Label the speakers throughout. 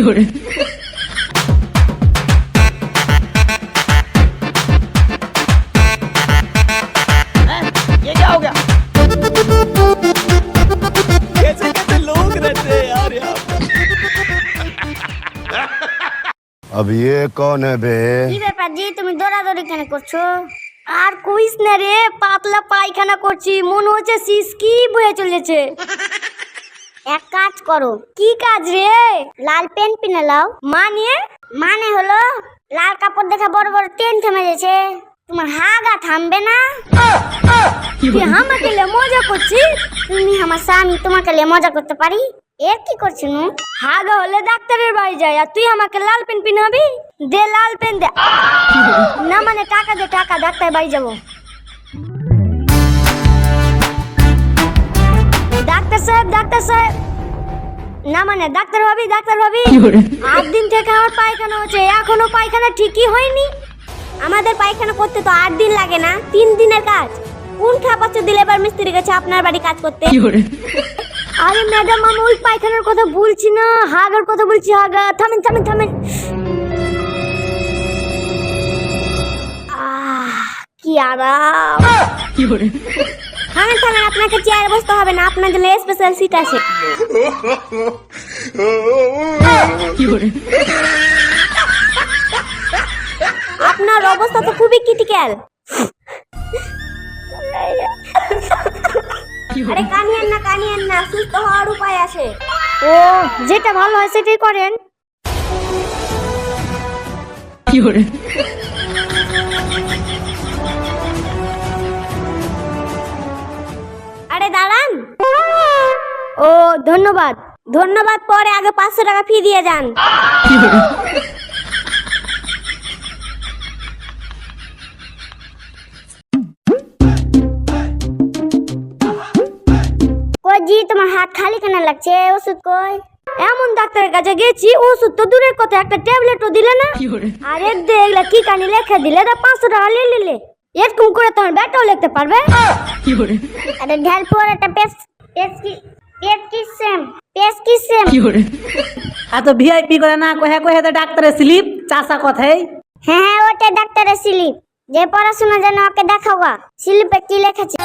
Speaker 1: ये क्या हो गया? कैसे कैसे लोग रहते हैं यार यहाँ पे?
Speaker 2: अब ये कौन है बे?
Speaker 3: কি ব্যাপার জি তুমি দৌড়াদৌড়ি কেন করছো? আর কইস না রে, পাতলা পায়খানা করছি, মনে হচ্ছে সিসকি বয়ে চলেছে। এক কাজ করো। কি কাজ রে? লাল পেন কিনে লাও। মানে হলো লাল কাপড় দেখে বড় বড় টেন থেমে গেছে, তোমার হাগা থামবে না। তুই আমাকে লিয়ে মজা করছিস? তুমি আমার স্বামী, তোমাকে লিয়ে মজা করতে পারি? এর কি করছিস নু? হাগা হলে ডাক্তারের বাড়ি যাই, আর তুই আমাকে লাল পেন পিনাবি? দে লাল পেন দে। না মানে টাকা দে, টাকা, ডাক্তারের বাড়ি যাবো। ডাক্তার সাহেব না মানে ডাক্তার ভাবি 8 দিন থেকে আমার পায়খানা হচ্ছে, এখনো পায়খানা ঠিকই হয়নি। আমাদের পায়খানা করতে তো 8 দিন লাগে না, 3 দিনের কাজ। কোন খাপাচ্ছ দিলে এবার মিস্ত্রি গেছে আপনার বাড়ি কাজ করতে? আরে ম্যাডাম, আমি ওই পায়খানার কথা বলছি না, হাগার কথা বলছি। হাগা থামেন। কি আরাম। থামেন, আপনাকে চেয়ারে বসতে হবে না, আপনার জন্য স্পেশাল সিট আছে। আপনার অবস্থা তো খুবই ক্রিটিক্যাল। আরে কানিয়েন না, সুস্থ হওয়ার উপায় আছে। ও, যেটা ভালো হয় সেটাই করেন। আরে দাঁড়ান। ও ধন্যবাদ, পরে আগে 500 টাকা ফি দিয়ে যান। কই জি, তোমার হাত খালি কেন লাগছে? ওষুধ কই? এমন ডাক্তারের কাছে গেছি, ওষুধ তো দূরের কথা, একটা ট্যাবলেটও দিলে না। আরে দেখলে কি কানি লেখা দিলে, 500 টাকা নিলে এরকম করে তোমার ব্যাটাও লিখতে পারবে? আরে ঢাল পর একটা প্রেসক্রিপশন।
Speaker 4: এত ভিআইপি করে না, কহে তো ডাক্তারের স্লিপ চাষা কথাই।
Speaker 3: হ্যাঁ, ওটা ডাক্তারের স্লিপ। যে পড়াশোনা জানো ওকে দেখাওগা, স্লিপে কি লেখেছে।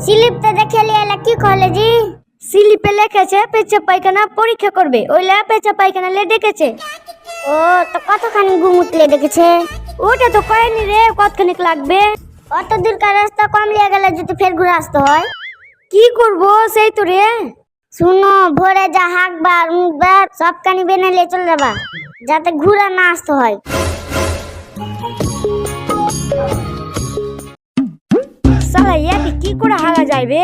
Speaker 3: স্লিপটা দেখে লিয়ে কি করলে জি? স্লিপে লেখেছে পেচ্ছাপ পায়খানা পরীক্ষা করবে, ওইলা পেচ্ছাপ পায়খানা লে ডেকেছে। ও তো কতখানি ঘুমুতলে ডেকেছে? ওটা তো কয়নি রে, কতখানিক লাগবে? অত দূরকার রাস্তা কম লিয়ে গেলে যদি ফের ঘুরে আসতে হয়, কি করবো সেই তো রে। শুনো, ভোরে যা হাঁকবার মুখবার সব কানি বেনে নিয়ে চলে যাবা, যাতে ঘুরে না আসতে হয়। সালা ইয়াকে কি করে হাগা যাইবে?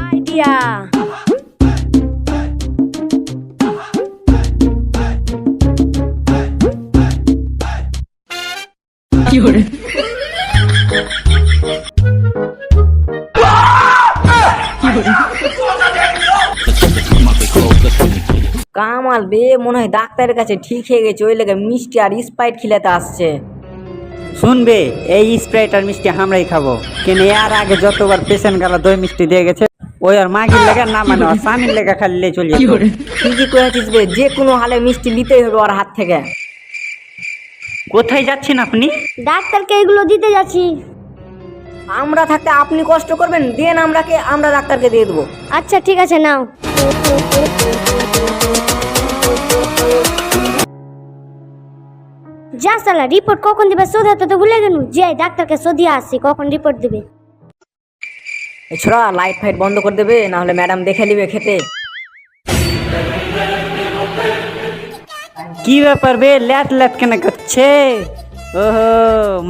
Speaker 3: আইডিয়া।
Speaker 4: কামাল বে, মনে হয় ডাক্তারের কাছে ঠিক হয়ে গেছে, ওই লেগে মিষ্টি আর স্প্রাইট খিলাতে আসছে। শুনবে, এই স্প্রাইট আর মিষ্টি আমরাই খাবো, কেন এর আগে যতবার পেশেন্ট গেল দই মিষ্টি দিয়ে গেছে, ওই আর মাগির লেগে না মানে ওর স্বামীর লেগে খালি চলে ঠিকই করেছিস বে, যে কোনো হালে মিষ্টি নিতেই হবে ওর হাত থেকে। কোথায় যাচ্ছেন আপনি?
Speaker 3: ডাক্তারকে এগুলো দিতে যাচ্ছি।
Speaker 4: আমরা থাকতে আপনি কষ্ট করবেন, দেন আমরা ডাক্তারকে দিয়ে দেবো।
Speaker 3: আচ্ছা ঠিক আছে, নাও। যা সালা, রিপোর্ট কখন দিবে সোধা তো ভুলে গেল। যে ডাক্তারকে সোধিয়ে আসছি, কখন রিপোর্ট দিবে।
Speaker 4: এছাড়া লাইট ফাইট বন্ধ করে দেবে, না হলে ম্যাডাম দেখে নিবে খেতে। কি ব্যাপার বে, ল্যাট কেন করছে? ওহো,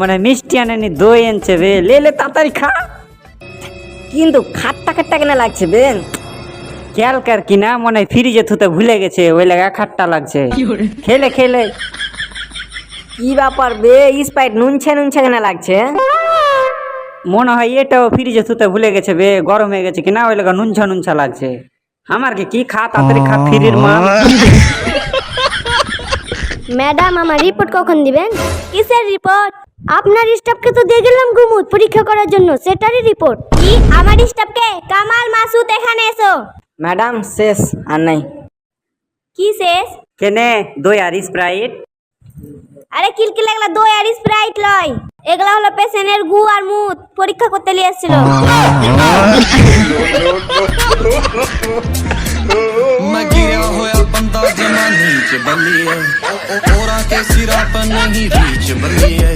Speaker 4: মানে মিষ্টি আনেনি, দই আনছে বে, লে তাড়াতাড়ি খা। কিন্তু খাট্টা কেন লাগছে বে? ক্যালকার কিনা মনে ফ্রিজে থুতে ভুলে গেছে, ওই লাগা খাট্টা লাগছে। খেলে কি ব্যাপার বে, স্প্রাইট নুনছে কেন লাগছে? মনে হয় এটাও ফ্রিজে থুতে ভুলে গেছে বে, গরম হয়ে গেছে কিনা, ওই লাগা নুনছা লাগছে। আমার কি খা তাড়াতাড়ি খা, ফ্রির মা।
Speaker 3: ম্যাডাম, আমার রিপোর্ট কখন দিবেন? কিসের রিপোর্ট? আপনার স্টাফকে তো দিয়ে গেলাম গুমুট পরীক্ষা করার জন্য, সেটারই রিপোর্ট। কি আমার স্টাফকে? কামাল মাসুদ এখানে এসো।
Speaker 4: ম্যাডাম শেষ আর নাই।
Speaker 3: কি শেষ?
Speaker 4: কেনে দই আর স্প্রাইট।
Speaker 3: আরে কিলকি লাগলা, দই আর স্প্রাইট লয়, এগুলা হলো পেশেন্টের গু আর মুত পরীক্ষা করতে নিয়ে এসেছিল।
Speaker 1: मैं गिरा होया बंदा जमा नीच बलिए ओरा के सिरा पर नहीं रीच बलिए